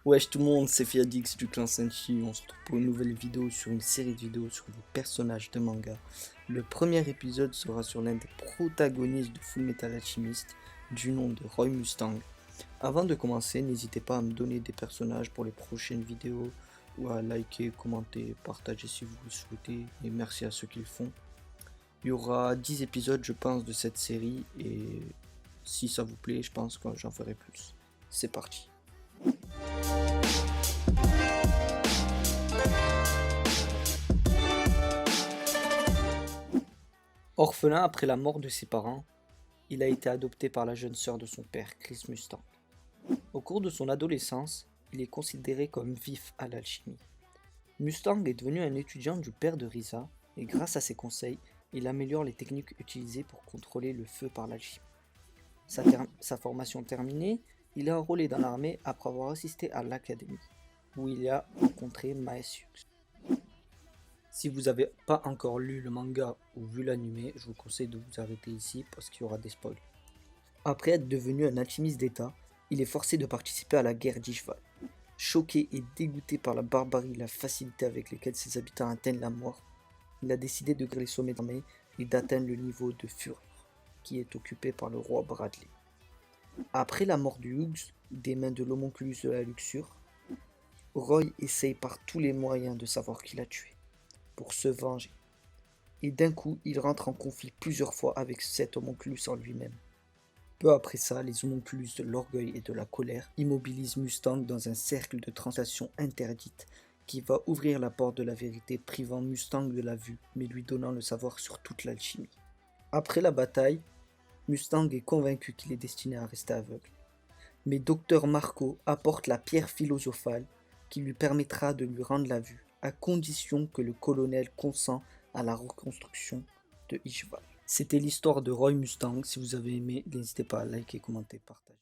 Wesh tout le monde, c'est Fiadix du clan Senshi. On se retrouve pour une nouvelle vidéo sur une série de vidéos sur des personnages de manga. Le premier épisode sera sur l'un des protagonistes de Fullmetal Alchemist, du nom de Roy Mustang. Avant de commencer, n'hésitez pas à me donner des personnages pour les prochaines vidéos, ou à liker, commenter, partager si vous le souhaitez, et merci à ceux qui le font. Il y aura 10 épisodes je pense de cette série, et si ça vous plaît, je pense que j'en ferai plus. C'est parti. Orphelin après la mort de ses parents, il a été adopté par la jeune sœur de son père, Chris Mustang. Au cours de son adolescence, il est considéré comme vif à l'alchimie. Mustang est devenu un étudiant du père de Risa et grâce à ses conseils, il améliore les techniques utilisées pour contrôler le feu par l'alchimie. Sa formation terminée, il est enrôlé dans l'armée après avoir assisté à l'académie, où il a rencontré Maes Hughes. Si vous n'avez pas encore lu le manga ou vu l'anime, je vous conseille de vous arrêter ici parce qu'il y aura des spoils. Après être devenu un alchimiste d'État, il est forcé de participer à la guerre d'Ishval. Choqué et dégoûté par la barbarie et la facilité avec lesquelles ses habitants atteignent la mort, il a décidé de grimper les sommets d'armée et d'atteindre le niveau de Führer, qui est occupé par le roi Bradley. Après la mort du Hughes, des mains de l'homonculus de la luxure, Roy essaye par tous les moyens de savoir qui l'a tué, pour se venger. Et d'un coup, il rentre en conflit plusieurs fois avec cet homonculus en lui-même. Peu après ça, les homonculus de l'orgueil et de la colère immobilisent Mustang dans un cercle de translation interdite qui va ouvrir la porte de la vérité, privant Mustang de la vue, mais lui donnant le savoir sur toute l'alchimie. Après la bataille, Mustang est convaincu qu'il est destiné à rester aveugle. Mais Dr Marco apporte la pierre philosophale qui lui permettra de lui rendre la vue, à condition que le colonel consent à la reconstruction de Ishval. C'était l'histoire de Roy Mustang. Si vous avez aimé, n'hésitez pas à liker, commenter, partager.